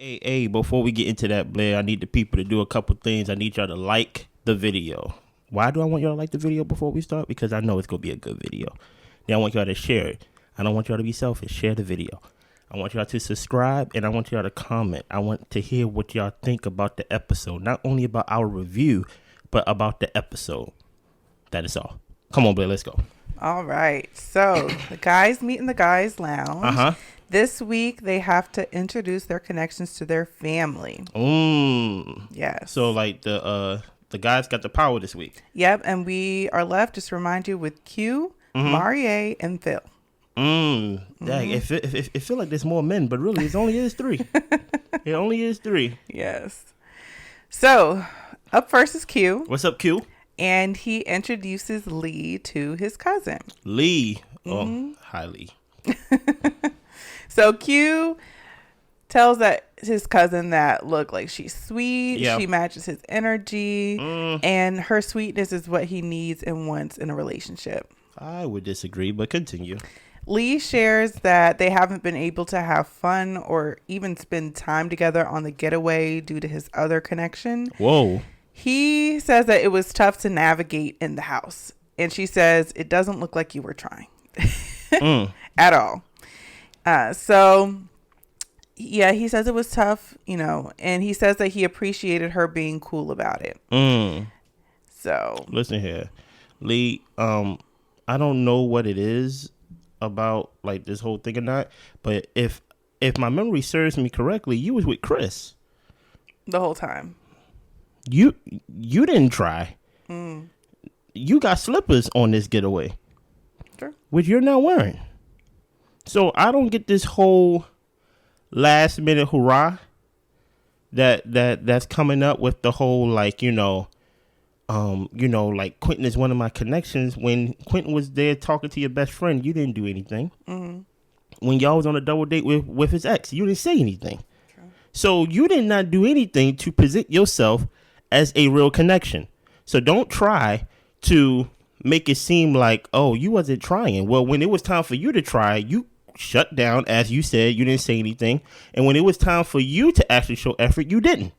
Hey, before we get into that, Blair, I need the people to do a couple things. I need y'all to like the video. Why do I want y'all to like the video before we start? Because I know it's going to be a good video. Then I want y'all to share it. I don't want y'all to be selfish. Share the video. I want y'all to subscribe, and I want y'all to comment. I want to hear what y'all think about the episode. Not only about our review, but about the episode. That is all. Come on, Blair, let's go. All right. So the guys meet in the guys' lounge. Uh-huh. This week, they have to introduce their connections to their family. Yes. So, like, the guys got the power this week. Yep. And we are left, just to remind you, with Q, Marie, and Phil. Dang, it feel like there's more men, but really, it only is three. It only is three. Yes. So, up first is Q. What's up, Q? And he introduces Lee to his cousin. Lee. Oh, hi, Lee. So Q tells his cousin that, look, like, she's sweet. Yeah. She matches his energy. And her sweetness is what he needs and wants in a relationship. I would disagree, but continue. Lee shares that they haven't been able to have fun or even spend time together on the getaway due to his other connection. Whoa. He says that it was tough to navigate in the house. And she says, it doesn't look like you were trying at all. So, yeah, he says it was tough, and he says that he appreciated her being cool about it. So. Listen here, Lee, I don't know what it is about, like, this whole thing or not, but if my memory serves me correctly, you was with Chris. The whole time. You didn't try. You got slippers on this getaway. Sure. Which you're not wearing. So I don't get this whole last minute hurrah that's coming up with the whole, like, like Quentin is one of my connections. When Quentin was there talking to your best friend, you didn't do anything. When y'all was on a double date with his ex, you didn't say anything. True. So you did not do anything to present yourself as a real connection. So don't try to make it seem like, oh, you wasn't trying. Well, when it was time for you to try, you shut down. As you said, you didn't say anything. And when it was time for you to actually show effort, you didn't.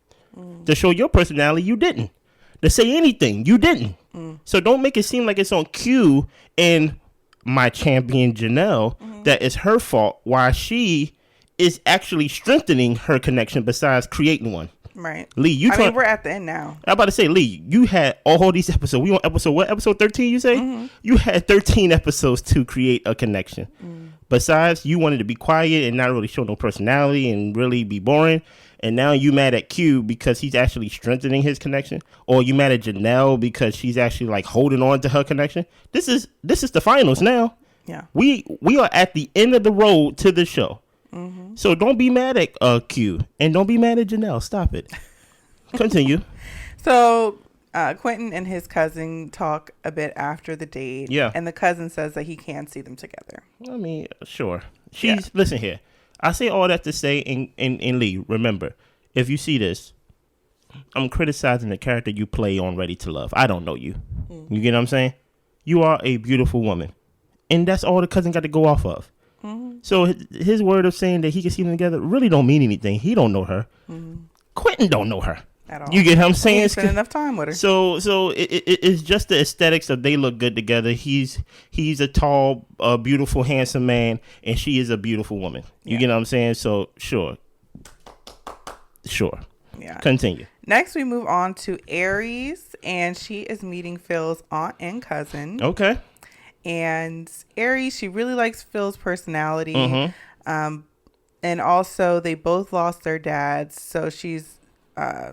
To show your personality, you didn't. To say anything, you didn't. So don't make it seem like it's on Q and my champion Janelle that it's her fault while she is actually strengthening her connection besides creating one. Right. Lee, we're at the end now. I'm about to say, Lee, you had all these episodes. We on episode what? Episode 13, you say? You had 13 episodes to create a connection. Besides, you wanted to be quiet and not really show no personality and really be boring. And now you mad at Q because he's actually strengthening his connection, or you mad at Janelle because she's actually, like, holding on to her connection. This is the finals now. Yeah. We are at the end of the road to the show. So don't be mad at Q and don't be mad at Janelle. Stop it. Continue. So Quentin and his cousin talk a bit after the date. Yeah. And the cousin says that he can see them together. I mean, sure. Listen here. I say all that to say, in Lee, remember, if you see this, I'm criticizing the character you play on Ready to Love. I don't know you. You get what I'm saying? You are a beautiful woman. And that's all the cousin got to go off of. So his word of saying that he can see them together really don't mean anything. He don't know her. Quentin don't know her. At all. You get what I'm saying? He spent enough time with her. So it's just the aesthetics of they look good together. He's a tall, beautiful, handsome man, and she is a beautiful woman. You get what I'm saying? So sure. Yeah. Continue. Next, we move on to Aries, and she is meeting Phil's aunt and cousin. Okay. And Aries, she really likes Phil's personality. And also, they both lost their dads, so she's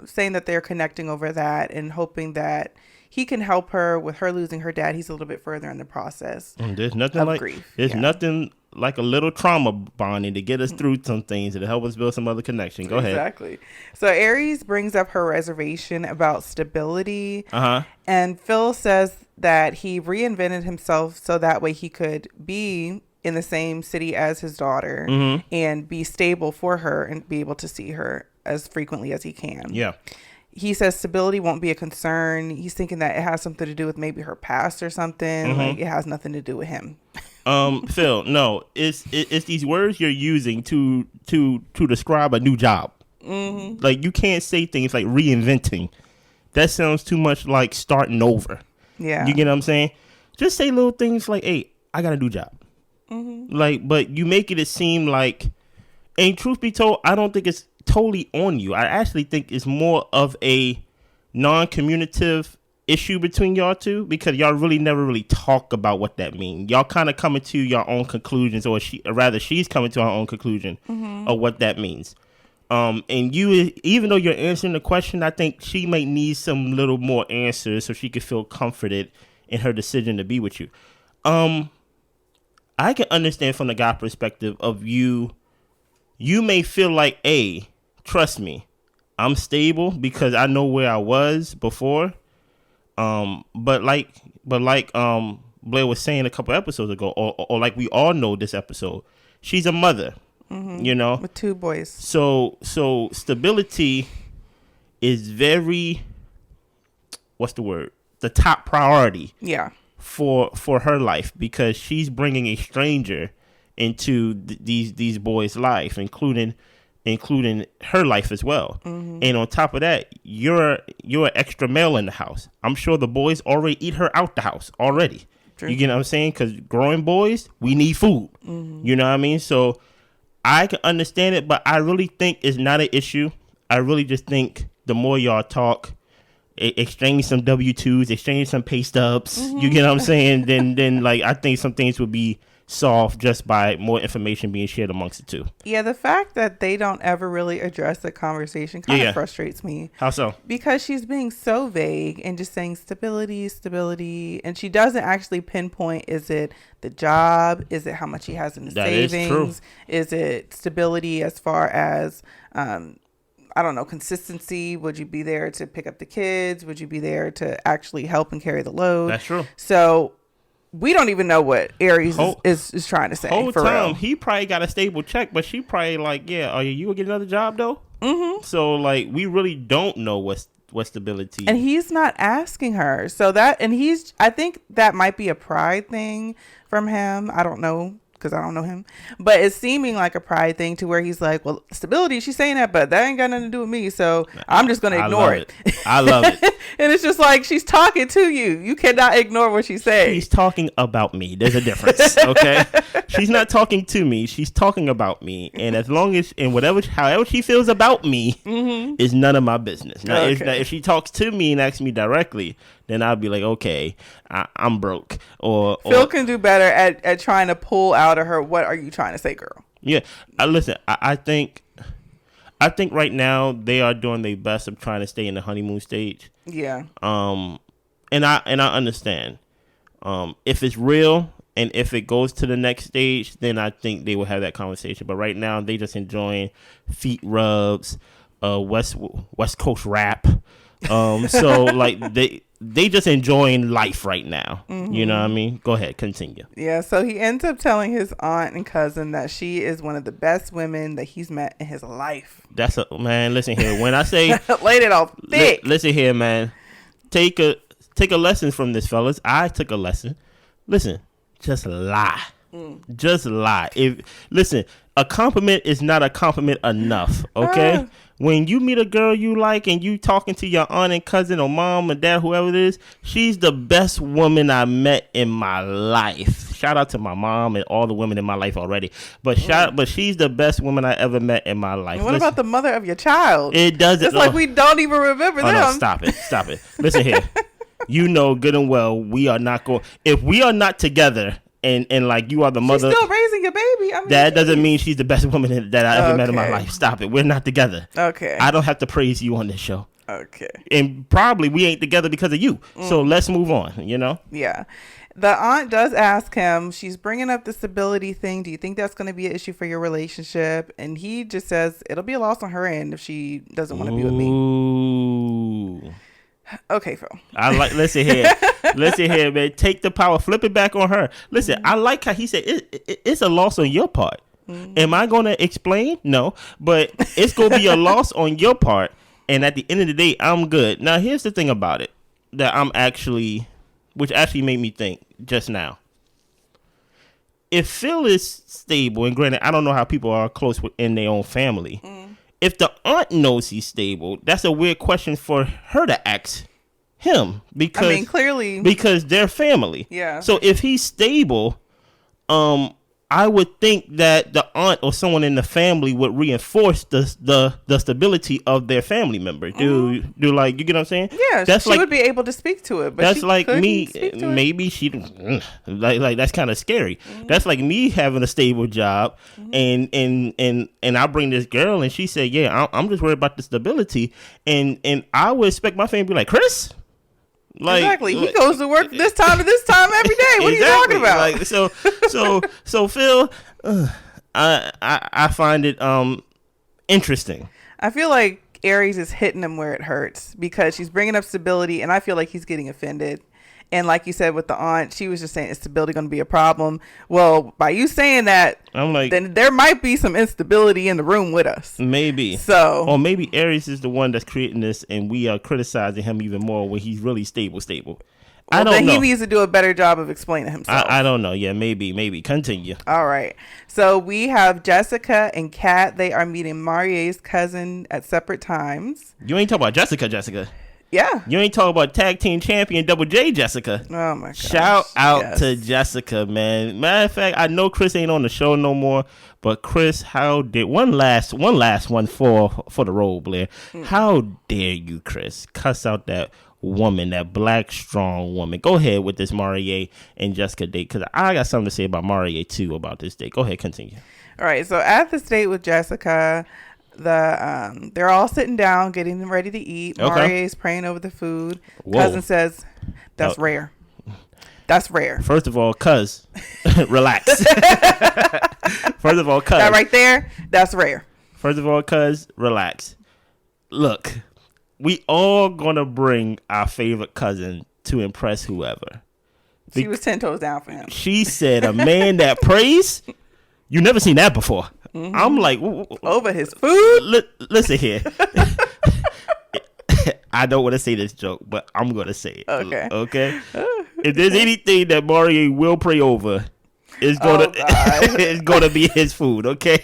saying that they're connecting over that and hoping that he can help her with her losing her dad. He's a little bit further in the process. And there's nothing of like grief. There's nothing like a little trauma bonding to get us through some things and to help us build some other connection. Go ahead. Exactly. So Aries brings up her reservation about stability. And Phil says that he reinvented himself so that way he could be in the same city as his daughter and be stable for her and be able to see her as frequently as he can. Yeah. He says stability won't be a concern. He's thinking that it has something to do with maybe her past or something. Like, it has nothing to do with him. Phil, no, it's these words you're using to describe a new job. Mm-hmm. Like, you can't say things like reinventing. That sounds too much like starting over. Yeah. You get what I'm saying? Just say little things like, hey, I got a new job. Mm-hmm. Like, but you make it seem like, and truth be told, I don't think it's totally on you. I actually think it's more of a non-communicative issue between y'all two, because y'all really never really talk about what that means. Y'all kind of coming to your own conclusions, or she's coming to her own conclusion of what that means. And you, even though you're answering the question, I think she might need some little more answers so she could feel comforted in her decision to be with you. I can understand from the guy perspective of you. You may feel like, hey, trust me, I'm stable because I know where I was before. But like Blair was saying a couple episodes ago, or like we all know this episode, she's a mother, you know, with 2 boys. So stability is very, what's the word? The top priority. Yeah. For her life, because she's bringing a stranger into these boys' life, including her life as well. Mm-hmm. And on top of that, you're an extra male in the house. I'm sure the boys already eat her out the house already. True. You get what I'm saying? Because growing boys, we need food. Mm-hmm. You know what I mean? So I can understand it, but I really think it's not an issue. I really just think the more y'all talk, exchange some W-2s, exchange some pay stubs, you get what I'm saying? Then like, I think some things would be solved just by more information being shared amongst the two. Yeah, the fact that they don't ever really address the conversation kind of frustrates me. How so? Because she's being so vague and just saying stability, and she doesn't actually pinpoint, is it the job? Is it how much he has in the savings? Is true. Is it stability as far as I don't know, consistency? Would you be there to pick up the kids? Would you be there to actually help and carry the load? That's true. So we don't even know what Aries is trying to say. Whole for time, real. he probably got a stable check, but she probably like, yeah, are you gonna get another job though? Mm-hmm. So like, we really don't know what stability. And he's not asking her. So I think that might be a pride thing from him. I don't know, because I don't know him, but it's seeming like a pride thing to where he's like, well, stability, she's saying that, but that ain't got nothing to do with me, so I'm just gonna ignore it. I love it. And it's just like, she's talking to you. You cannot ignore what she's saying. She's talking about me. There's a difference, okay? She's not talking to me. She's talking about me. And as long as, and however she feels about me is none of my business. Now, if she talks to me and asks me directly, then I'll be like, okay, I'm broke. Or Phil can do better at trying to pull out of her, what are you trying to say, girl? Yeah. Listen, I think right now they are doing their best of trying to stay in the honeymoon stage. Yeah. And I understand. If it's real and if it goes to the next stage, then I think they will have that conversation. But right now, they just enjoying feet rubs, West Coast rap. So like they just enjoying life right now. Mm-hmm. You know what I mean? Go ahead, continue. Yeah, so he ends up telling his aunt and cousin that she is one of the best women that he's met in his life. That's man, listen here. When I say laid it off thick. Listen here, man. Take a lesson from this, fellas. I took a lesson. Listen, just lie. Just lie. Listen, a compliment is not a compliment enough, okay? When you meet a girl you like and you talking to your aunt and cousin or mom or dad, whoever it is, she's the best woman I met in my life. Shout out to my mom and all the women in my life already. But she's the best woman I ever met in my life. And what about the mother of your child? It doesn't. It's like we don't even remember them. No, stop it. Listen here. You know good and well we are not going. If we are not together, and like you are the mother, she's still raising your baby. I mean, that doesn't mean she's the best woman that I ever met in my life. Stop it. We're not together. Okay. I don't have to praise you on this show. Okay. And probably we ain't together because of you. So let's move on, you know? Yeah. The aunt does ask him, she's bringing up the stability thing. Do you think that's going to be an issue for your relationship? And he just says it'll be a loss on her end if she doesn't want to be with me. Ooh. Okay, Phil. Listen here, man. Take the power, flip it back on her. Listen, I like how he said it's a loss on your part. Am I going to explain? No, but it's going to be a loss on your part. And at the end of the day, I'm good. Now, here's the thing about it that which actually made me think just now. If Phil is stable, and granted, I don't know how people are close within their own family. if the aunt knows he's stable, that's a weird question for her to ask him, because I mean, clearly, because they're family. Yeah. So if he's stable, I would think that the aunt or someone in the family would reinforce the stability of their family member. Do like, you get what I'm saying? Yeah, that's she like, would be able to speak to it. But that's she like me. Maybe she like that's kind of scary. That's like me having a stable job, and I bring this girl, and she said, "Yeah, I'm just worried about the stability," and I would expect my family to be like, "Chris." Like, exactly. He goes to work this time to this time every day. What exactly. are you talking about? Like, so Phil, I find it interesting. I feel like Aries is hitting him where it hurts, because she's bringing up stability, and I feel like he's getting offended. And like you said with the aunt, she was just saying, is stability going to be a problem? Well, by you saying that, I'm like, then there might be some instability in the room with us. Maybe. So, or maybe Aries is the one that's creating this, and we are criticizing him even more when he's really stable. Well, I don't know. He needs to do a better job of explaining himself. I don't know. Yeah, maybe. Continue. All right. So we have Jessica and Kat. They are meeting Marie's cousin at separate times. You ain't talking about Jessica. Yeah. You ain't talking about tag team champion Double J Jessica. Oh my god. Shout out to Jessica, man. Matter of fact, I know Chris ain't on the show no more, but Chris, how dare one last one for the role, Blair. How dare you, Chris, cuss out that woman, that black strong woman. Go ahead with this Marie and Jessica date, because I got something to say about Marie too about this date. Go ahead, continue. All right. So at this date with Jessica, they're all sitting down getting ready to eat. Okay. Marie's praying over the food. Whoa. Cousin says, that's rare. That's rare. First of all, cuz relax. First of all, cuz that right there, that's rare. First of all, cuz relax. Look, we all gonna bring our favorite cousin to impress whoever. She was 10 toes down for him. She said, a man that prays, you never seen that before. I'm like, over his food. Listen here. I don't want to say this joke, but I'm gonna say it. Okay. If there's anything that Mario will pray over, it's gonna be his food. Okay.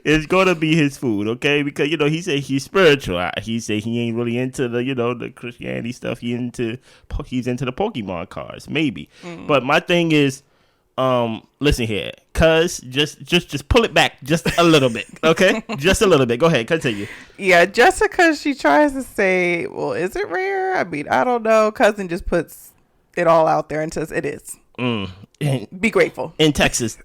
It's gonna be his food. Okay, because he said he's spiritual. He said he ain't really into the Christianity stuff. He's into the Pokemon cards, maybe. But my thing is, listen here, cuz just pull it back just a little bit, okay? Just a little bit. Go ahead, continue. Yeah, Jessica, she tries to say, well, is it rare? I mean, I don't know. Cousin just puts it all out there and says it is. Be grateful. In Texas.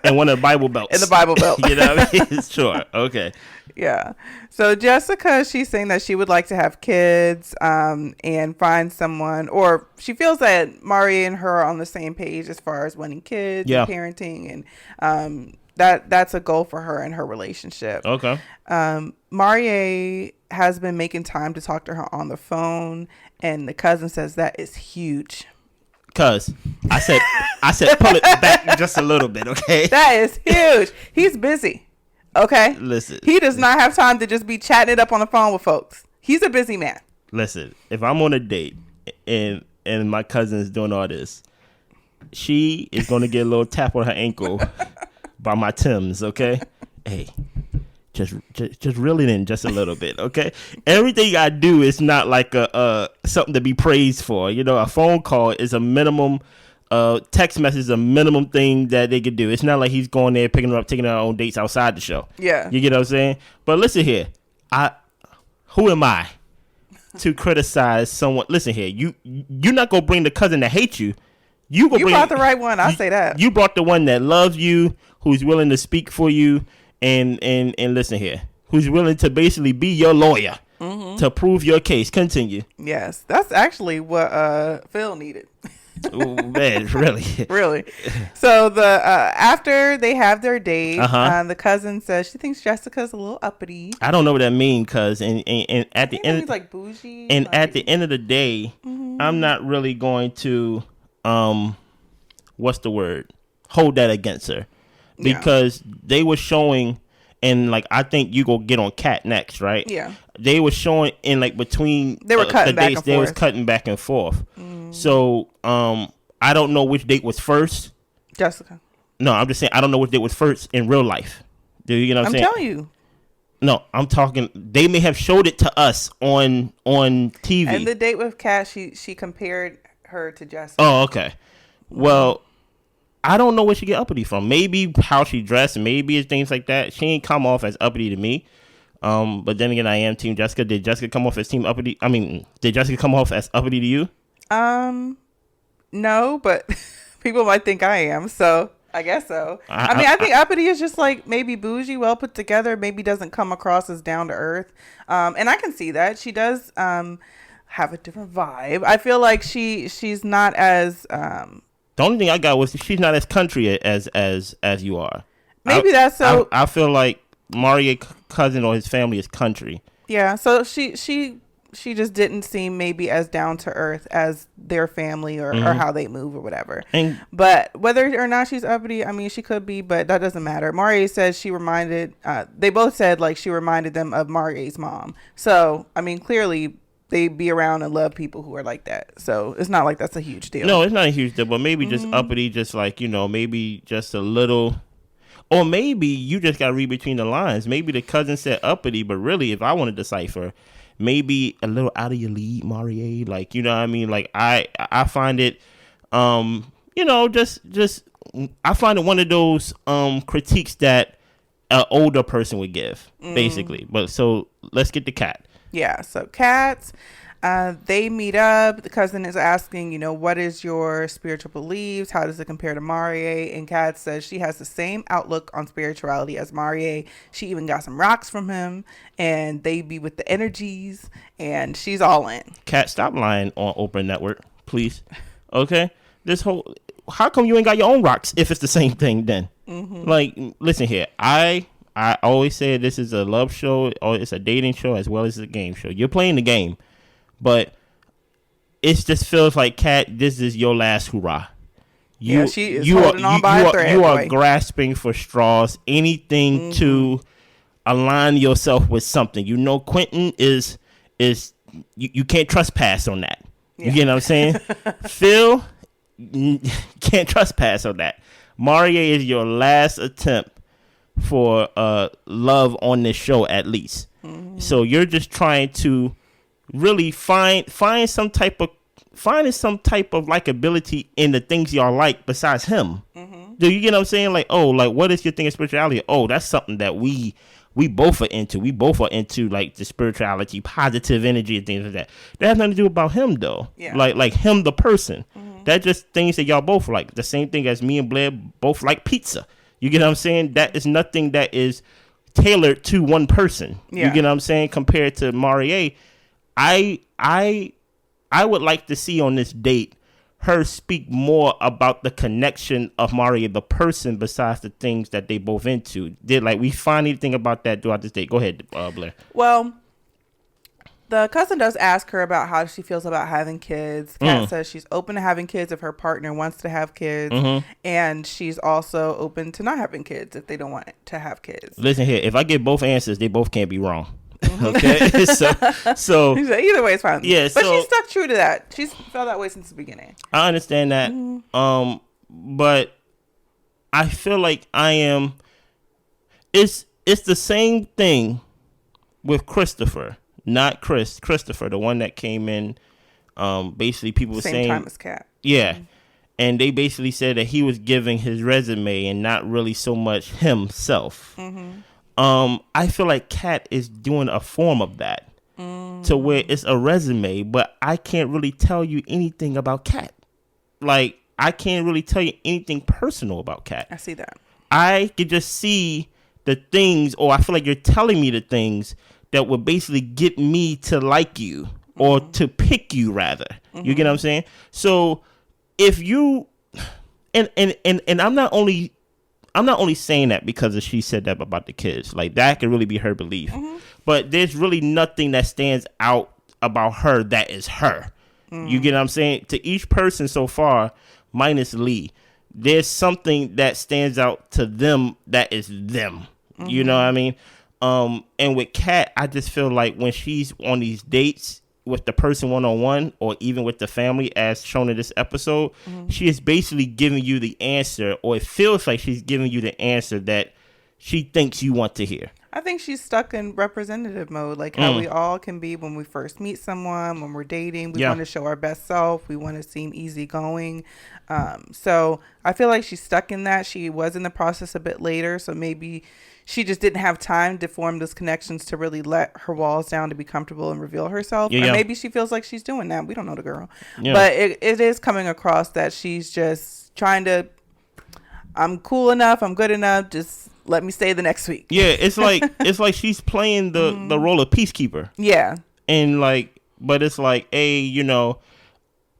In one of the Bible belts. In the Bible belt. You know what I mean? Sure. Okay. Yeah. So Jessica, she's saying that she would like to have kids and find someone, or she feels that Marie and her are on the same page as far as wanting kids and parenting, and that's a goal for her and her relationship. Okay. Marie has been making time to talk to her on the phone, and the cousin says that is huge. Cuz I said pull it back just a little bit, okay? That is huge. He's busy. Okay? Listen. He does not have time to just be chatting it up on the phone with folks. He's a busy man. Listen, if I'm on a date and my cousin is doing all this, she is going to get a little tap on her ankle by my Timbs, okay? Hey, just reel it in just a little bit, okay? Everything I do is not like a something to be praised for. A phone call is a minimum. Text message is a minimum thing that they could do. It's not like he's going there, picking her up, taking her on dates outside the show. Yeah. You get what I'm saying? But listen here. Who am I to criticize someone? Listen here. You're not going to bring the cousin that hates you. You brought the right one. I say that. You brought the one that loves you, who's willing to speak for you, and listen here, who's willing to basically be your lawyer to prove your case. Continue. Yes. That's actually what Phil needed. Oh, man, really? Really. So after they have their date, the cousin says she thinks Jessica's a little uppity. I don't know what that means, cuz and at the end, like bougie. And at the end of the day, I'm not really going to what's the word? Hold that against her, because they were showing. And I think you go get on Cat next, right? Yeah. They were showing in between they were cutting back and forth. They was cutting back and forth. So I don't know which date was first. Jessica. No, I'm just saying I don't know which date was first in real life. Do you know what I'm saying? I'm telling you, No, I'm talking. They may have showed it to us on TV. And the date with Kat, she compared her to Jessica. Oh, okay. Well, I don't know where she get uppity from. Maybe how she dressed. Maybe it's things like that. She ain't come off as uppity to me. But then again, I am Team Jessica. Did Jessica come off as Team uppity? I mean, did Jessica come off as uppity to you? No, but people might think I am. So I guess so. I think uppity is just like maybe bougie, well put together. Maybe doesn't come across as down to earth. And I can see that she does have a different vibe. I feel like she's not as. The only thing I got was she's not as country as you are. Maybe that's so. I feel like Marie's cousin or his family is country. Yeah, so she just didn't seem maybe as down to earth as their family or how they move or whatever. But whether or not she's uppity, I mean, she could be, but that doesn't matter. Marie says she reminded, they both said like she reminded them of Marie's mom. So, I mean, clearly they be around and love people who are like that. So it's not like that's a huge deal. No, it's not a huge deal, but maybe just uppity, just like, maybe just a little. Or maybe you just got to read between the lines. Maybe the cousin said uppity, but really, if I want to decipher, maybe a little out of your league, Marie. Like, you know what I mean? Like, I find it, just I find it one of those critiques that an older person would give, basically. But so let's get to Kat. Yeah, so Kat, they meet up. The cousin is asking, what is your spiritual beliefs? How does it compare to Marie? And Kat says she has the same outlook on spirituality as Marie. She even got some rocks from him, and they be with the energies, and she's all in. Kat, stop lying on Oprah Network, please. Okay? How come you ain't got your own rocks if it's the same thing then? Like, listen here. I always say this is a love show, or it's a dating show as well as a game show. You're playing the game. But it just feels like, Kat, this is your last hurrah. She is holding on by a thread. You are grasping for straws, anything to align yourself with something. Quentin is you can't trespass on that. You get what I'm saying? Phil can't trespass on that. Marie is your last attempt for love on this show, at least. So you're just trying to really find some type of likability in the things y'all like besides him. Do you get what I'm saying? Like, what is your thing of spirituality? Oh, that's something that we both are into. We both are into like the spirituality, positive energy, and things like that. That has nothing to do about him though. Yeah. Like him, the person. That's just things that y'all both like. The same thing as me and Blair both like pizza. You get what I'm saying? That is nothing that is tailored to one person. Yeah. You get what I'm saying? Compared to Marie, I would like to see on this date her speak more about the connection of Marie, the person, besides the things that they both into. Did we find anything about that throughout this date? Go ahead, Blair. Well, the cousin does ask her about how she feels about having kids. Kat says she's open to having kids if her partner wants to have kids. And she's also open to not having kids if they don't want to have kids. Listen here, if I get both answers, they both can't be wrong. Okay, so either way it's fine. Yeah, but she stuck true to that. She's felt that way since the beginning. I understand that. But I feel like I am. It's the same thing with Christopher, not Christopher, the one that came in. Basically, people were saying same time as Kat. Yeah, and they basically said that he was giving his resume and not really so much himself. I feel like Kat is doing a form of that to where it's a resume, but I can't really tell you anything about Kat. Like, I can't really tell you anything personal about Kat. I see that. I could just see the things, or I feel like you're telling me the things that would basically get me to like you or to pick you rather. You get what I'm saying? So if you, and I'm not only saying that because she said that about the kids. Like, that could really be her belief. But there's really nothing that stands out about her that is her. You get what I'm saying? To each person so far, minus Lee, there's something that stands out to them that is them. You know what I mean? And with Kat, I just feel like when she's on these dates with the person one-on-one, or even with the family as shown in this episode, she is basically giving you the answer, or it feels like she's giving you the answer that she thinks you want to hear. I think she's stuck in representative mode, like how we all can be when we first meet someone, when we're dating. We want to show our best self. We want to seem easygoing. So I feel like she's stuck in that. She was in the process a bit later, so maybe she just didn't have time to form those connections to really let her walls down to be comfortable and reveal herself. Or maybe she feels like she's doing that. We don't know the girl. But it is coming across that she's just trying to, I'm cool enough, I'm good enough, just let me stay the next week. Yeah, it's like she's playing the role of peacekeeper. Yeah. And but it's like, hey,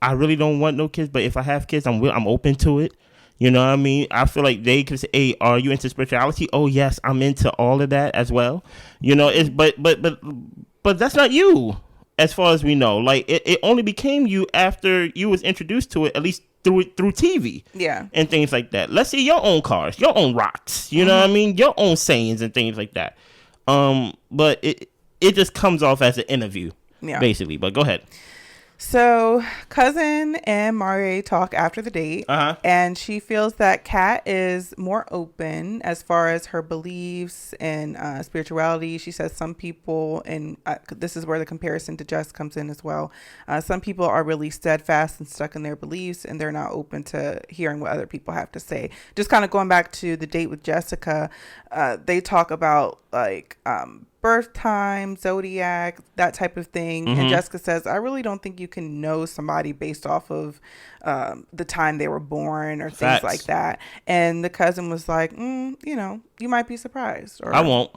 I really don't want no kids, but if I have kids, I'm open to it. You know what I mean? I feel like they could say, hey, are you into spirituality? Oh yes, I'm into all of that as well. But that's not you, as far as we know. Like it only became you after you was introduced to it, at least through TV. Yeah. And things like that. Let's see your own cars, your own rocks, you know what I mean? Your own sayings and things like that. But it just comes off as an interview, basically. But go ahead. So, Cousin and Marie talk after the date, and she feels that Kat is more open as far as her beliefs and spirituality. She says some people, and this is where the comparison to Jess comes in as well, some people are really steadfast and stuck in their beliefs, and they're not open to hearing what other people have to say. Just kind of going back to the date with Jessica, they talk about birth time, zodiac, that type of thing. And Jessica says, I really don't think you can know somebody based off of the time they were born or things like that. And the cousin was like, you might be surprised. Or, I won't.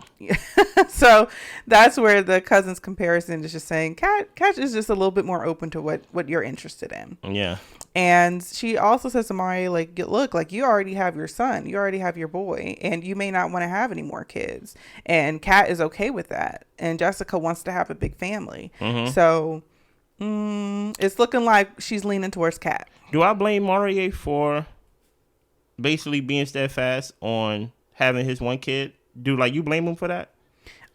So that's where the cousin's comparison is just saying, Kat is just a little bit more open to what you're interested in. Yeah. And she also says to Mari, look, you already have your son, you already have your boy, and you may not want to have any more kids. And Kat is okay with that. And Jessica wants to have a big family. So it's looking like she's leaning towards Kat. Do I blame Marie for basically being steadfast on having his one kid? Do you blame him for that?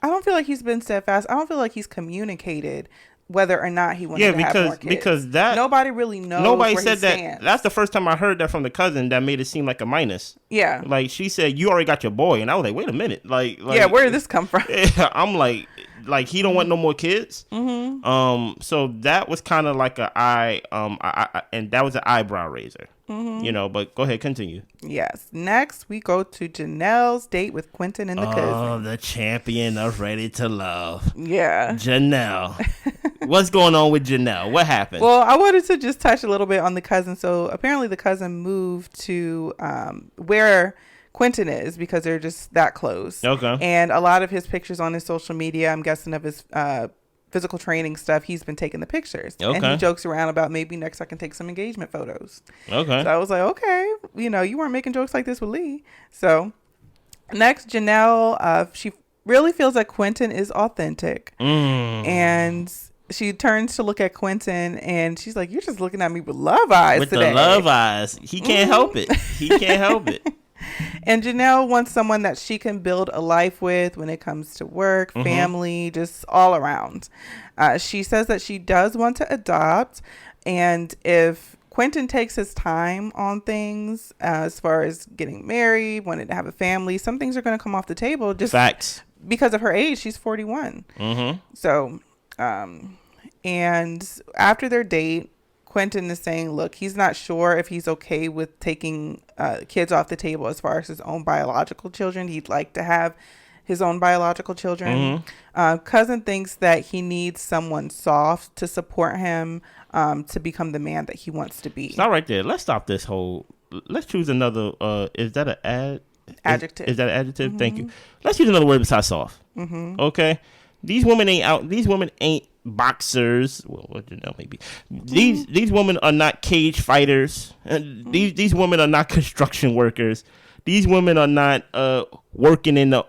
I don't feel like he's been steadfast. I don't feel like he's communicated whether or not he wanted to have more kids. Because that nobody really knows. Nobody where said he that. stands. That's the first time I heard that from the cousin. That made it seem like a minus. Yeah. Like she said, you already got your boy, and I was like, wait a minute. Yeah, where did this come from? I'm like he don't want no more kids. So that was kind of like and that was an eyebrow raiser. But go ahead, continue. Yes. Next, we go to Janelle's date with Quentin and the cousin. Oh, the champion of Ready to Love. Yeah. Janelle. What's going on with Janelle? What happened? Well, I wanted to just touch a little bit on the cousin. So apparently the cousin moved to where Quentin is because they're just that close. Okay. And a lot of his pictures on his social media, I'm guessing of his physical training stuff, he's been taking the pictures. Okay. And he jokes around about maybe next I can take some engagement photos. Okay. So I was like, okay, you weren't making jokes like this with Lee. So next, Janelle, she really feels like Quentin is authentic. And she turns to look at Quentin and she's like, you're just looking at me with love eyes with today. The love eyes. He can't help it. He can't help it. And Janelle wants someone that she can build a life with when it comes to work, family, just all around. She says that she does want to adopt. And if Quentin takes his time on things as far as getting married, wanting to have a family, some things are going to come off the table. Just facts. Because of her age, she's 41. So, and after their date, Quentin is saying, look, he's not sure if he's okay with taking kids off the table as far as his own biological children. He'd like to have his own biological children. Cousin thinks that he needs someone soft to support him to become the man that he wants to be. Stop right there. Let's stop this whole. Let's choose another. Is that an adjective? Is that an adjective? Thank you. Let's use another word besides soft. Okay. These women ain't out. These women ain't boxers. Well, what you know, maybe these women are not cage fighters. These women are not construction workers. These women are not working in the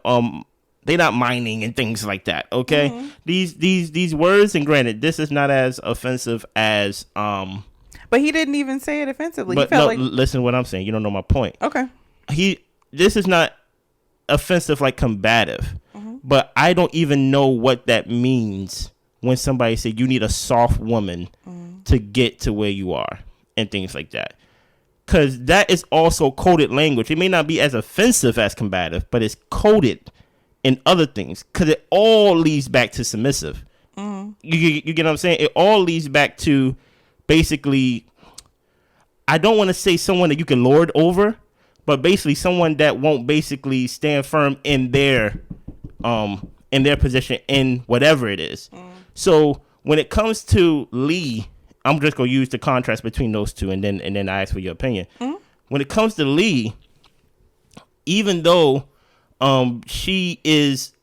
they're not mining and things like that. Okay. These words, and granted, this is not as offensive as but he didn't even say it offensively. But no, listen to what I'm saying. You don't know my point. Okay. This is not offensive like combative. But I don't even know what that means when somebody say you need a soft woman to get to where you are and things like that. Because that is also coded language. It may not be as offensive as combative, but it's coded and other things, because it all leads back to submissive. You get what I'm saying? It all leads back to basically, I don't want to say someone that you can lord over, but basically someone that won't basically stand firm in their position in whatever it is. So when it comes to Lee, I'm just gonna use the contrast between those two, and then I ask for your opinion. When it comes to Lee, even though she is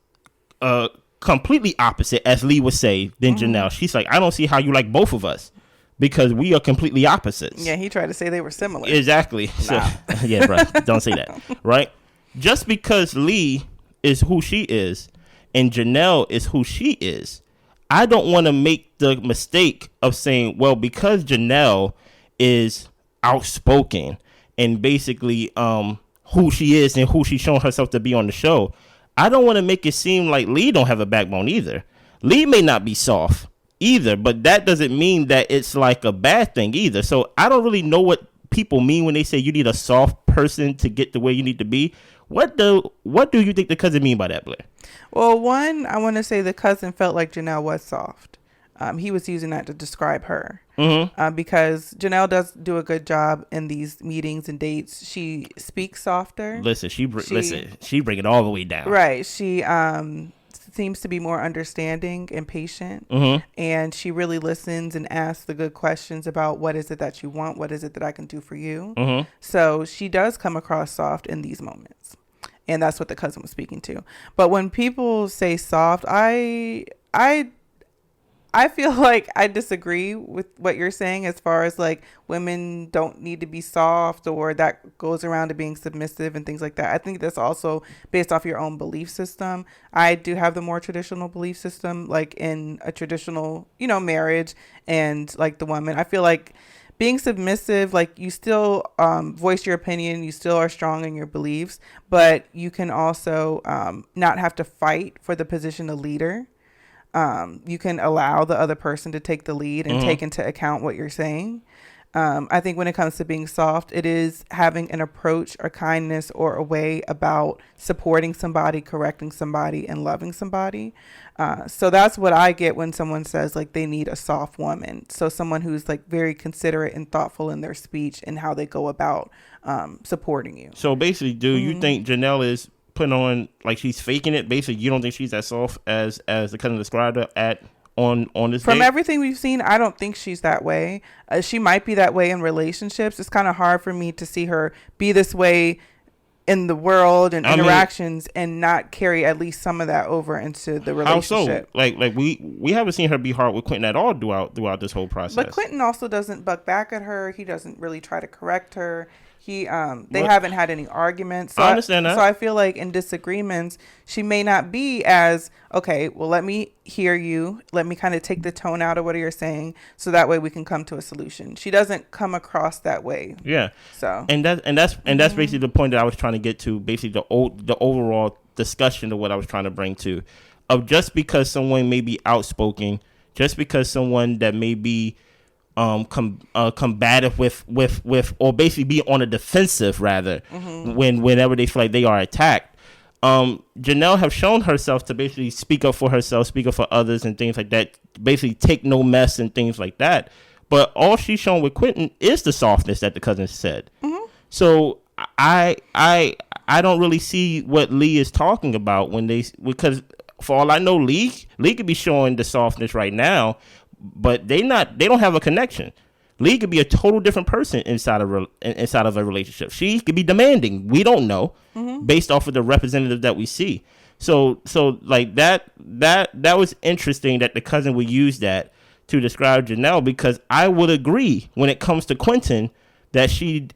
completely opposite, as Lee would say, than Janelle, she's like, I don't see how you like both of us, because we are completely opposites. Yeah, he tried to say they were similar. Exactly. Nah. So, yeah, bro, don't say that. Right? Just because Lee is who she is and Janelle is who she is, I don't want to make the mistake of saying, well, because Janelle is outspoken and basically who she is and who she's shown herself to be on the show, I don't want to make it seem like Lee don't have a backbone either. Lee may not be soft either, but that doesn't mean that it's like a bad thing either. So I don't really know what people mean when they say you need a soft person to get the way you need to be. What do you think the cousin mean by that, Blair? Well, one, I want to say the cousin felt like Janelle was soft. He was using that to describe her. Because Janelle does do a good job in these meetings and dates. She speaks softer. She bring it all the way down. Right. She seems to be more understanding and patient. And she really listens and asks the good questions about what is it that you want? What is it that I can do for you? So she does come across soft in these moments. And that's what the cousin was speaking to. But when people say soft, I feel like I disagree with what you're saying as far as like women don't need to be soft, or that goes around to being submissive and things like that. I think that's also based off your own belief system. I do have the more traditional belief system, like in a traditional, marriage, and like the woman. I feel like being submissive, like you still voice your opinion, you still are strong in your beliefs, but you can also not have to fight for the position of leader. You can allow the other person to take the lead and take into account what you're saying. I think when it comes to being soft, it is having an approach or kindness or a way about supporting somebody, correcting somebody, and loving somebody. So that's what I get when someone says like they need a soft woman. So someone who's like very considerate and thoughtful in their speech and how they go about supporting you. So basically, do you think Janelle is putting on, like, she's faking it? Basically, you don't think she's as soft as the cousin described her on this From date? everything we've seen, I don't think she's that way. She might be that way in relationships. It's kind of hard for me to see her be this way in the world and interactions and not carry at least some of that over into the relationship. How so? Like we haven't seen her be hard with Quentin at all throughout this whole process. But Quentin also doesn't buck back at her. He doesn't really try to correct her. They haven't had any arguments. So I understand that. So I feel like in disagreements, she may not be as, okay, well, let me hear you. Let me kind of take the tone out of what you're saying, so that way we can come to a solution. She doesn't come across that way. Yeah. So and that's basically the point that I was trying to get to. Basically, the overall discussion of what I was trying to bring to, of just because someone may be outspoken, just because someone that may be combative with or basically be on a defensive rather whenever they feel like they are attacked. Janelle have shown herself to basically speak up for herself, speak up for others and things like that, basically take no mess and things like that. But all she's shown with Quentin is the softness that the cousin said. So I don't really see what Lee is talking about because for all I know, Lee could be showing the softness right now, but they don't have a connection. Lee could be a total different person inside of a relationship. She could be demanding. We don't know based off of the representative that we see. So like that was interesting that the cousin would use that to describe Janelle, because I would agree when it comes to Quentin that she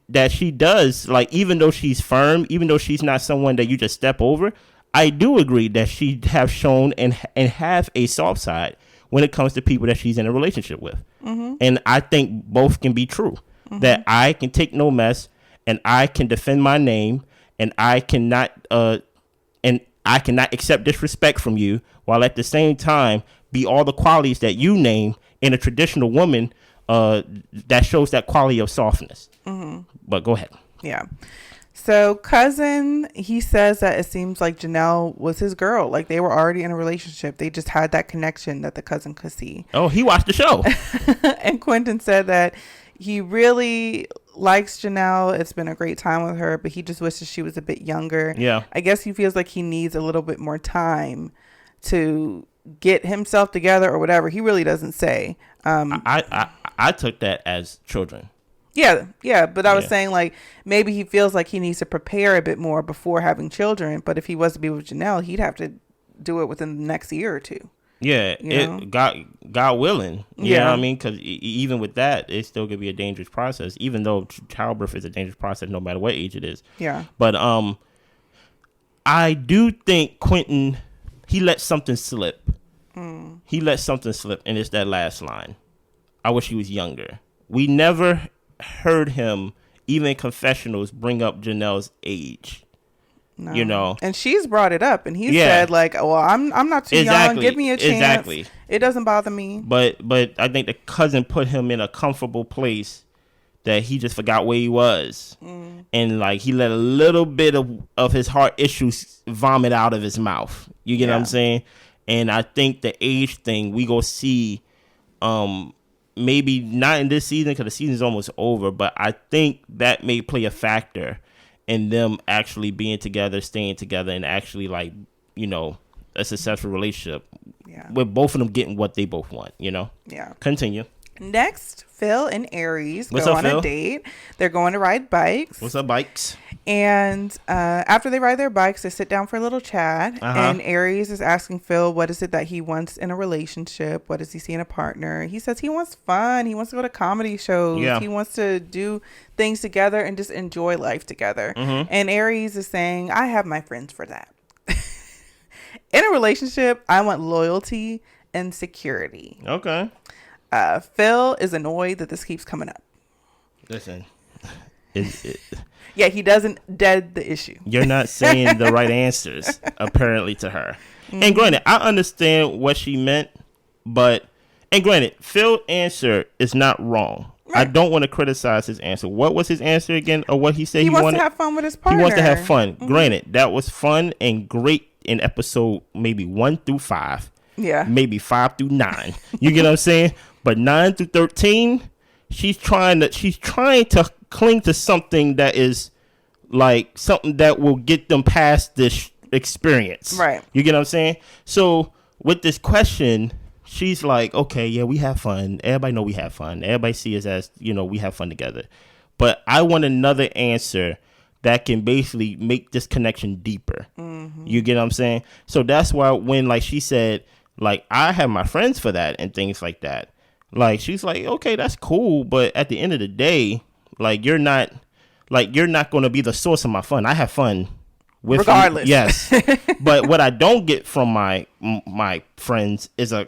does, like, even though she's firm, even though she's not someone that you just step over, I do agree that she have shown and have a soft side when it comes to people that she's in a relationship with. And I think both can be true. That I can take no mess, and I can defend my name, and I cannot accept disrespect from you, while at the same time be all the qualities that you name in a traditional woman that shows that quality of softness. But go ahead. Yeah. So cousin, he says that it seems like Janelle was his girl. Like they were already in a relationship. They just had that connection that the cousin could see. Oh, he watched the show. And Quentin said that he really likes Janelle. It's been a great time with her, but he just wishes she was a bit younger. Yeah. I guess he feels like he needs a little bit more time to get himself together or whatever. He really doesn't say. I took that as children. Yeah, but I was saying like maybe he feels like he needs to prepare a bit more before having children. But if he was to be with Janelle, he'd have to do it within the next year or two. Yeah, God willing. You know what I mean? Because even with that, it still could be a dangerous process. Even though childbirth is a dangerous process, no matter what age it is. Yeah. But I do think Quentin, he let something slip. He let something slip, and it's that last line. I wish he was younger. We never heard him, even in confessionals, bring up Janelle's age. No. You know, and she's brought it up, and he said like, "Well, I'm not too young. Give me a chance. Exactly. It doesn't bother me." But I think the cousin put him in a comfortable place that he just forgot where he was, and like he let a little bit of his heart issues vomit out of his mouth. You get what I'm saying? And I think the age thing we go see, maybe not in this season because the season's almost over, but I think that may play a factor in them actually being together, staying together, and actually like, you know, a successful relationship. Yeah. With both of them getting what they both want, you know? Yeah. Continue. Next, Phil and Aries go on a date. They're going to ride bikes. What's up, bikes? And after they ride their bikes, they sit down for a little chat. And Aries is asking Phil, what is it that he wants in a relationship? What does he see in a partner? He says he wants fun. He wants to go to comedy shows. Yeah. He wants to do things together and just enjoy life together. And Aries is saying, I have my friends for that. In a relationship, I want loyalty and security. Okay. Phil is annoyed that this keeps coming up. Listen. Yeah, he doesn't dead the issue. You're not saying the right answers, apparently, to her. And granted, I understand what she meant, but, and granted, Phil's answer is not wrong. Right. I don't want to criticize his answer. What was his answer again, or what he said he wants wanted? To have fun with his partner. He wants to have fun. Granted, that was fun and great in episode maybe 1 through 5. Yeah. Maybe 5 through 9. You get what I'm saying? But 9 through 13, she's trying to cling to something that is like something that will get them past this experience. Right. You get what I'm saying? So with this question, she's like, okay, yeah, we have fun. Everybody know we have fun. Everybody see us as, you know, we have fun together. But I want another answer that can basically make this connection deeper. You get what I'm saying? So that's why when like she said, like, I have my friends for that and things like that. Like, she's like, okay, that's cool. But at the end of the day, like, you're not going to be the source of my fun. I have fun with regardless. You. Yes. But what I don't get from my friends is a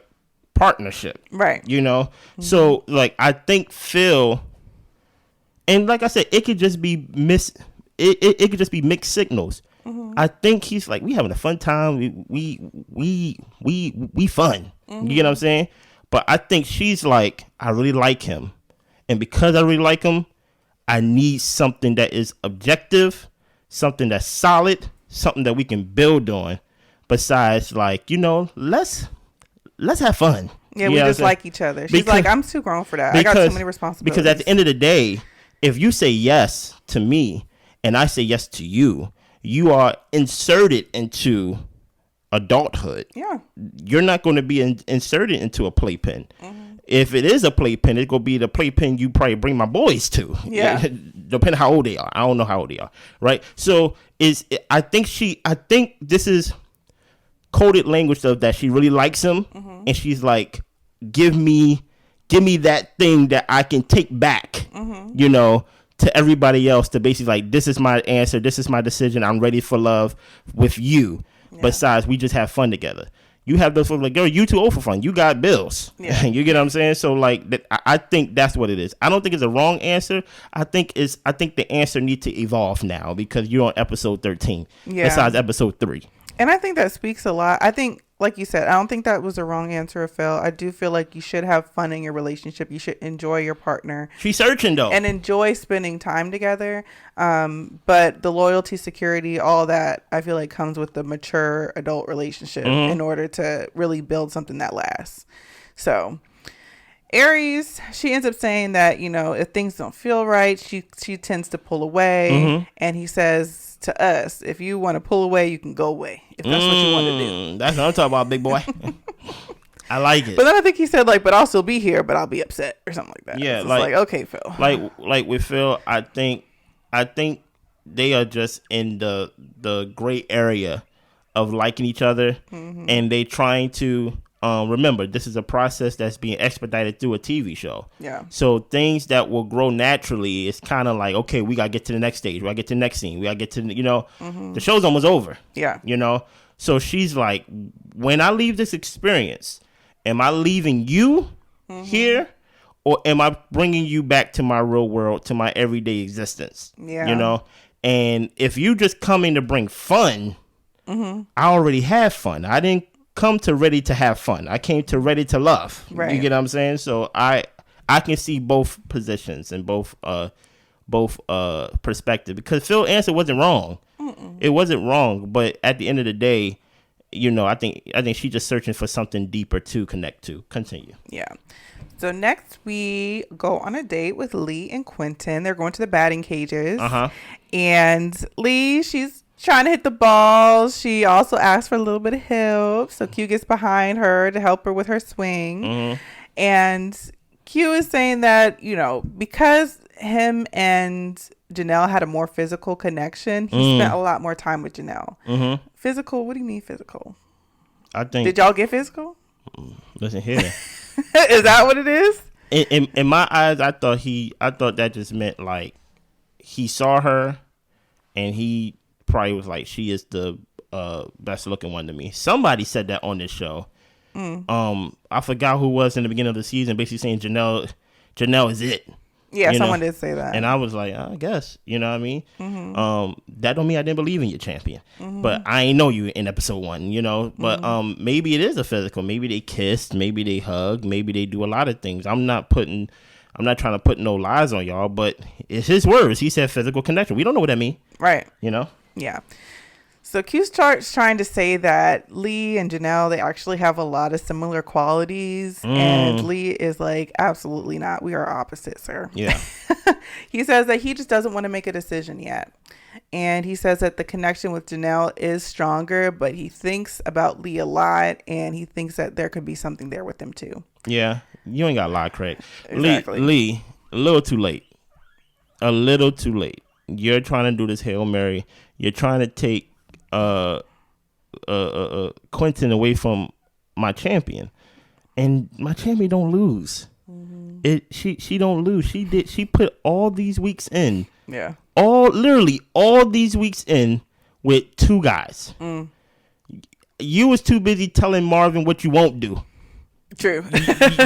partnership. Right. You know? So, like, I think Phil, and like I said, it could just be it could just be mixed signals. I think he's like, we having a fun time. We fun. You get what I'm saying? But I think she's like, I really like him. And because I really like him, I need something that is objective, something that's solid, something that we can build on. Besides, like, you know, let's have fun. Yeah, we just like each other. She's like, I'm too grown for that. I got too many responsibilities. Because at the end of the day, if you say yes to me and I say yes to you, you are inserted into adulthood. Yeah. You're not going to be inserted into a playpen. If it is a playpen, it's going to be the playpen you probably bring my boys to. Yeah. Depending how old they are. I don't know how old they are. Right. So I think this is coded language of that she really likes him. And she's like, give me that thing that I can take back, you know, to everybody else to basically like, this is my answer. This is my decision. I'm ready for love with you. Yeah. Besides, we just have fun together. You have those folks like, girl, you too old for fun. You got bills. Yeah. You get what I'm saying? So like, I think that's what it is. I don't think it's a wrong answer. I think the answer needs to evolve now because you're on episode 13. Yeah. Besides episode 3. And I think that speaks a lot. I think like you said, I don't think that was a wrong answer, Phil. I do feel like you should have fun in your relationship. You should enjoy your partner. She's searching though, and enjoy spending time together. But the loyalty, security, all that, I feel like comes with the mature adult relationship in order to really build something that lasts. So Aries, she ends up saying that, you know, if things don't feel right, she tends to pull away. And he says to us, if you want to pull away, you can go away. If that's what you want to do. That's what I'm talking about, big boy. I like it. But then I think he said, like, but I'll still be here, but I'll be upset or something like that. Yeah, so like okay, Phil. Like with Phil, I think they are just in the gray area of liking each other, and they trying to remember, this is a process that's being expedited through a TV show. Yeah. So things that will grow naturally, it's kind of like, okay, we got to get to the next stage. We got to get to the next scene. We got to get to, you know, the show's almost over. Yeah. You know? So she's like, when I leave this experience, am I leaving you here, or am I bringing you back to my real world, to my everyday existence? Yeah. You know? And if you just coming to bring fun, I already have fun. I didn't come to ready to have fun. I came to ready to love. Right. You get what I'm saying? So I can see both positions and both perspectives, because Phil's answer wasn't wrong. It wasn't wrong, but at the end of the day, you know, I think she's just searching for something deeper to connect to. Continue. Yeah. So next we go on a date with Lee and Quentin. They're going to the batting cages. And Lee, she's trying to hit the ball. She also asks for a little bit of help. So Q gets behind her to help her with her swing. And Q is saying that, you know, because him and Janelle had a more physical connection, he spent a lot more time with Janelle. Physical? What do you mean physical? I think. Did y'all get physical? Listen here. Is that what it is? In my eyes, I thought that just meant like he saw her and he probably was like, she is the best looking one to me. Somebody said that on this show. I forgot who was in the beginning of the season, basically saying Janelle is it. Yeah, someone did say that. And I was like, I guess, you know what I mean? That don't mean I didn't believe in your champion. But I ain't know you in episode 1, you know? But maybe it is a physical. Maybe they kissed. Maybe they hugged. Maybe they do a lot of things. I'm not trying to put no lies on y'all, but it's his words. He said physical connection. We don't know what that means. Right. You know? Yeah. So Q's trying to say that Lee and Janelle, they actually have a lot of similar qualities. And Lee is like, absolutely not. We are opposites, sir. Yeah. He says that he just doesn't want to make a decision yet. And he says that the connection with Janelle is stronger, but he thinks about Lee a lot, and he thinks that there could be something there with him too. Yeah. You ain't got a lot, Craig. Exactly. Lee, a little too late. A little too late. You're trying to do this Hail Mary. You're trying to take Quentin away from my champion, and my champion don't lose. She don't lose. She put all these weeks in. Yeah. Literally all these weeks in with 2 guys. You was too busy telling Marvin what you won't do. True.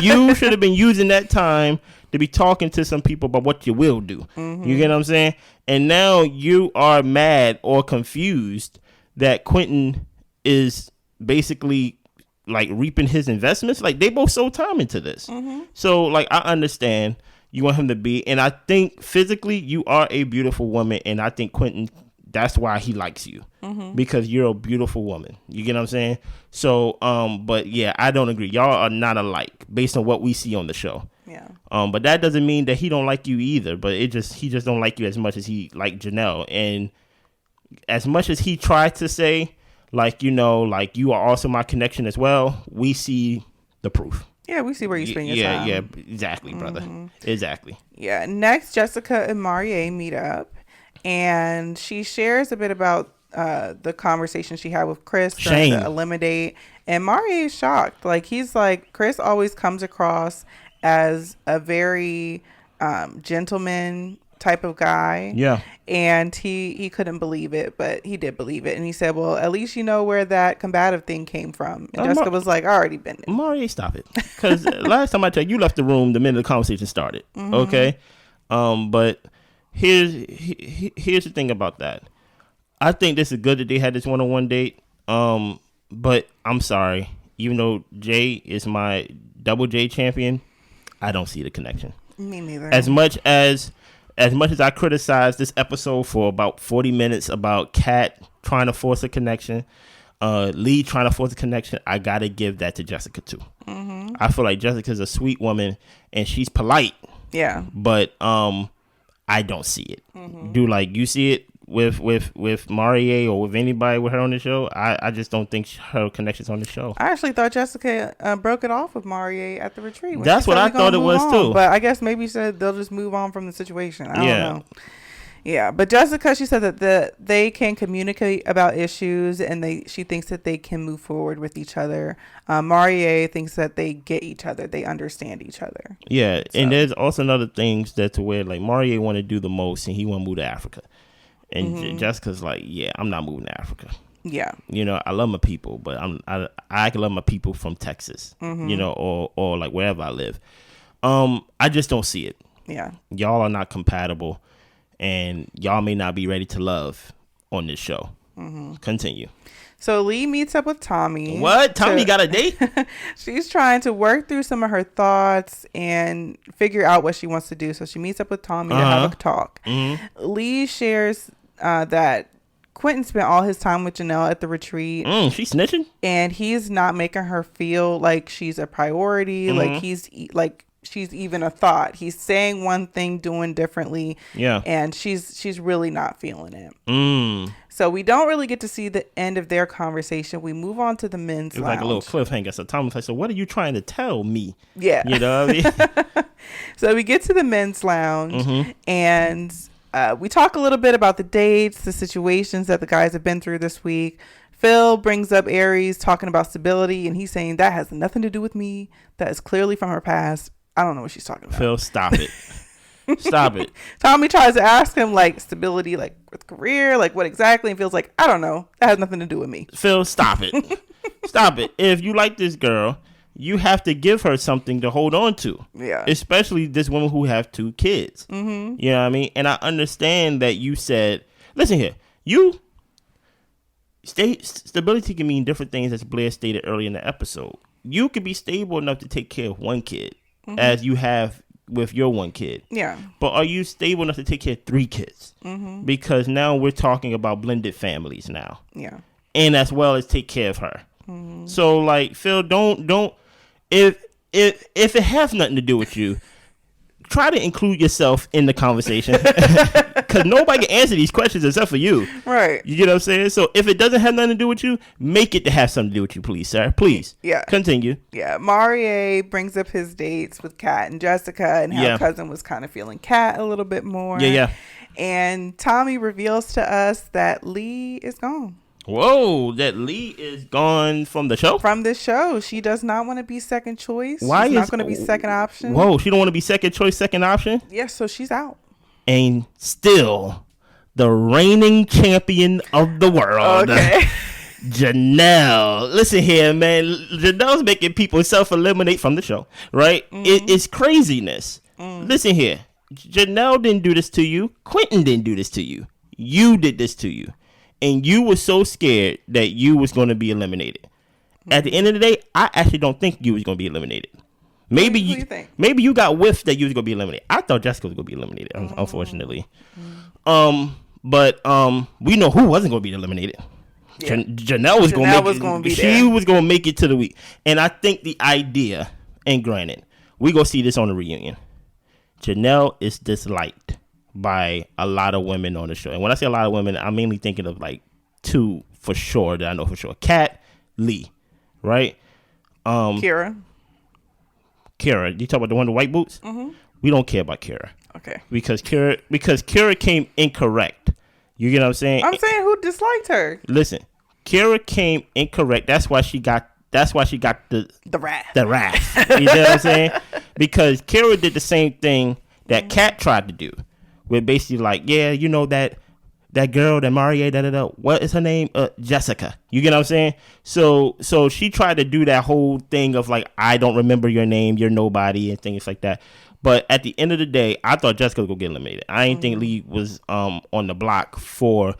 You should have been using that time to be talking to some people about what you will do. You get what I'm saying? And now you are mad or confused that Quentin is basically like reaping his investments. Like, they both sold time into this. So like, I understand you want him to be, and I think physically you are a beautiful woman, and I think Quentin, that's why he likes you, because you're a beautiful woman. You get what I'm saying? So but yeah, I don't agree. Y'all are not alike based on what we see on the show. Yeah. But that doesn't mean that he don't like you either, but he just don't like you as much as he liked Janelle. And as much as he tried to say, like, you know, like, you are also my connection as well, we see the proof. Yeah, we see where you spend your time. Yeah, exactly, brother. Exactly. Yeah. Next, Jessica and Marie meet up, and she shares a bit about the conversation she had with Chris trying to eliminate. And Marie is shocked. Like, he's like, Chris always comes across as a very gentleman type of guy. Yeah. And he couldn't believe it, but he did believe it. And he said, well, at least you know where that combative thing came from. And Jessica was like, I already been there. Marie, stop it. Because last time I checked, you left the room the minute the conversation started. Okay? But here's the thing about that. I think this is good that they had this one-on-one date. But I'm sorry. Even though Jay is my double J champion, I don't see the connection. Me neither. As much as I criticize this episode for about 40 minutes about Kat trying to force a connection, Lee trying to force a connection, I gotta give that to Jessica too. Mm-hmm. I feel like Jessica's a sweet woman and she's polite. Yeah. But I don't see it. Mm-hmm. Do like you see it with Marie or with anybody with her on the show? I just don't think her connection's on the show. I actually thought Jessica broke it off with Marie at the retreat. That's what I thought it was too. But I guess maybe she said they'll just move on from the situation. I don't know. Yeah, but Jessica, she said that they can communicate about issues and she thinks that they can move forward with each other. Marie thinks that they get each other. They understand each other. Yeah, so. And there's also another things that's where like Marie want to do the most and he want to move to Africa. And Jessica's like, yeah, I'm not moving to Africa. Yeah. You know, I love my people, but I can love my people from Texas, you know, or like wherever I live. I just don't see it. Yeah. Y'all are not compatible and y'all may not be ready to love on this show. Mm-hmm. Continue. So Lee meets up with Tommy. What? Tommy got a date? She's trying to work through some of her thoughts and figure out what she wants to do. So she meets up with Tommy to have a talk. Mm-hmm. Lee shares that Quentin spent all his time with Janelle at the retreat. She's snitching? And he's not making her feel like she's a priority, like she's even a thought. He's saying one thing, doing differently. Yeah. And she's really not feeling it. So we don't really get to see the end of their conversation. We move on to the men's lounge. Like a little cliffhanger. So Tom's like, so what are you trying to tell me? Yeah. You know what I mean? So we get to the men's lounge and we talk a little bit about the dates, the situations that the guys have been through this week. Phil brings up Aries talking about stability, and he's saying that has nothing to do with me. That is clearly from her past. I don't know what she's talking about. Phil, stop it. Stop it. Tommy tries to ask him, like, stability, like, with career, like, what exactly? And Phil's like, I don't know. That has nothing to do with me. Phil, stop it. Stop it. If you like this girl, you have to give her something to hold on to. Yeah. Especially this woman who have 2 kids. Mm-hmm. You know what I mean? And I understand that you said, listen here, stability can mean different things, as Blair stated earlier in the episode. You could be stable enough to take care of 1 kid, as you have with your 1 kid. Yeah. But are you stable enough to take care of 3 kids? Mm-hmm. Because now we're talking about blended families now. Yeah. And as well as take care of her. Mm-hmm. So like, Phil, don't if it has nothing to do with you, try to include yourself in the conversation, because nobody can answer these questions except for you. Right. You get what I'm saying? So if it doesn't have nothing to do with you, make it to have something to do with you, please, sir. Please. Yeah. Continue. Yeah. Marie brings up his dates with Kat and Jessica and how Cousin was kind of feeling Kat a little bit more. Yeah. And Tommy reveals to us that Lee is gone. Whoa, that Lee is gone from the show? From the show. She does not want to be second choice. Why she's not going to be second option. Whoa, she don't want to be second choice, second option? Yes, so she's out. And still the reigning champion of the world. Okay. Janelle. Listen here, man. Janelle's making people self-eliminate from the show, right? Mm-hmm. It's craziness. Listen here. Janelle didn't do this to you. Quentin didn't do this to you. You did this to you. And you were so scared that you was going to be eliminated. At the end of the day, I actually don't think you was going to be eliminated. Maybe you got whiffed that you was going to be eliminated. I thought Jessica was going to be eliminated, unfortunately. But we know who wasn't going to be eliminated. Yeah. Janelle was going to be there. She was going to make it to the week. And I think the idea, and granted, we going to see this on the reunion. Janelle is disliked by a lot of women on the show. And when I say a lot of women, I'm mainly thinking of like 2 for sure that I know for sure. Kat, Lee, right? Kira, you talk about the one with the white boots? Mm-hmm. We don't care about Kira. Okay. Because Kira came incorrect. You get what I'm saying? I'm saying who disliked her. Listen, Kira came incorrect. That's why she got the wrath. The wrath. You know what I'm saying? Because Kira did the same thing that Kat tried to do. We're basically like, yeah, you know that girl, that Marie, what is her name? Jessica. You get what I'm saying? So she tried to do that whole thing of like, I don't remember your name, you're nobody, and things like that. But at the end of the day, I thought Jessica was gonna get eliminated. I didn't think Lee was on the block for.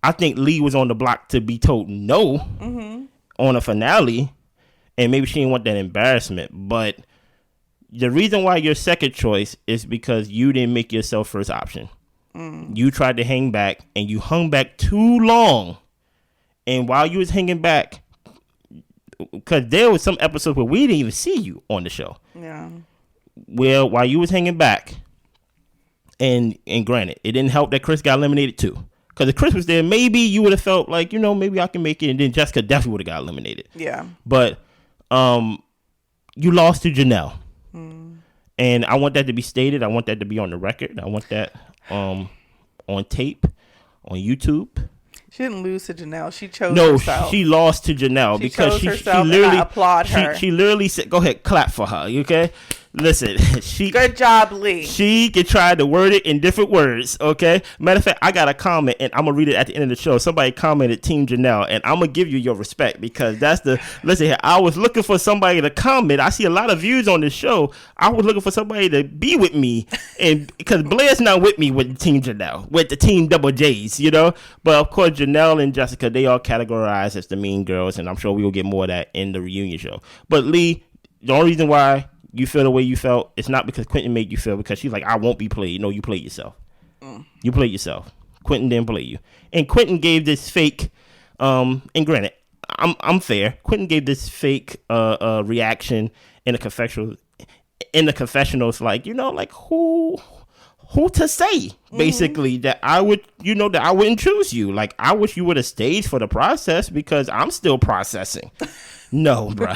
I think Lee was on the block to be told no on a finale, and maybe she didn't want that embarrassment. But the reason why you're second choice is because you didn't make yourself first option. You tried to hang back, and you hung back too long. And while you was hanging back, because there was some episodes where we didn't even see you on the show. Yeah. Well, while you was hanging back, and granted, it didn't help that Chris got eliminated too. Because if Chris was there, maybe you would have felt like, maybe I can make it, and then Jessica definitely would have got eliminated. Yeah. But you lost to Janelle. And I want that to be stated. I want that to be on the record. I want that on tape, on YouTube. She didn't lose to Janelle. She chose herself. No, she lost to Janelle because she literally, and I applaud her. She literally said, "Go ahead, clap for her." Okay, listen, good job, Lee. She can try to word it in different words. Okay, matter of fact, I got a comment and I'm gonna read it at the end of the show. Somebody commented Team Janelle, and I'm gonna give you your respect because listen here. I was looking for somebody to comment. I see a lot of views on this show. I was looking for somebody to be with me, and because Blair's not with me with Team Janelle, with the Team Double J's, But of course, Janelle and Jessica, they are categorized as the mean girls, and I'm sure we will get more of that in the reunion show. But Lee, the only reason why you feel the way you felt, it's not because Quentin made you feel, because she's like, I won't be played. No, you played yourself. You played yourself. Quentin didn't play you. And Quentin gave this fake, and granted, I'm fair. Quentin gave this fake reaction in the confessionals, like, like who to say, basically, that I would, that I wouldn't choose you. Like, I wish you would have stayed for the process because I'm still processing. No, bro.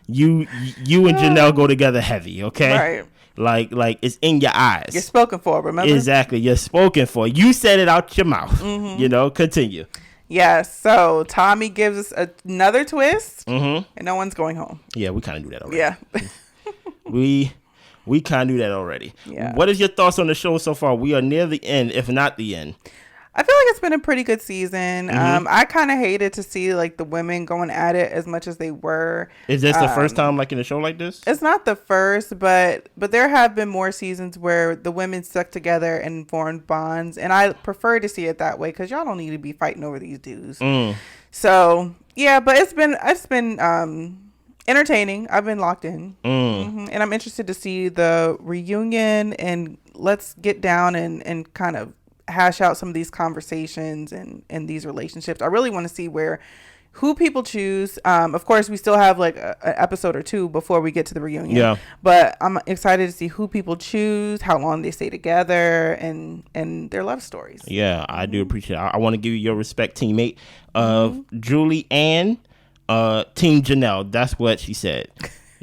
You and Janelle go together heavy, okay? Right. Like it's in your eyes. You're spoken for, remember? Exactly. You're spoken for. You said it out your mouth. Continue. Yeah, so Tommy gives us another twist, and no one's going home. Yeah, we kind of knew that already. Yeah. We kind of knew that already. Yeah. What is your thoughts on the show so far? We are near the end, if not the end. I feel like it's been a pretty good season. I kind of hated to see like the women going at it as much as they were. Is this the first time like in a show like this? It's not the first, but there have been more seasons where the women stuck together and formed bonds, and I prefer to see it that way because y'all don't need to be fighting over these dudes. So yeah, but it's been entertaining. I've been locked in, and I'm interested to see the reunion, and let's get down and kind of hash out some of these conversations and these relationships. I really want to see who people choose. Of course, we still have like an episode or two before we get to the reunion. Yeah. But I'm excited to see who people choose, how long they stay together, and their love stories. Yeah, I do appreciate it. I want to give you your respect, teammate. Julie Ann, Team Janelle. That's what she said.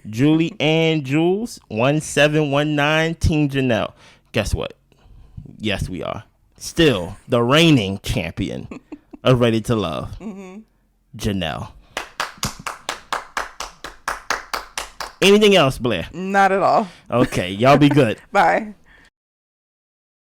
Julie Ann Jules 1719, Team Janelle. Guess what? Yes, we are. Still the reigning champion of Ready to Love, Janelle. Anything else, Blair? Not at all. Okay, y'all be good. Bye.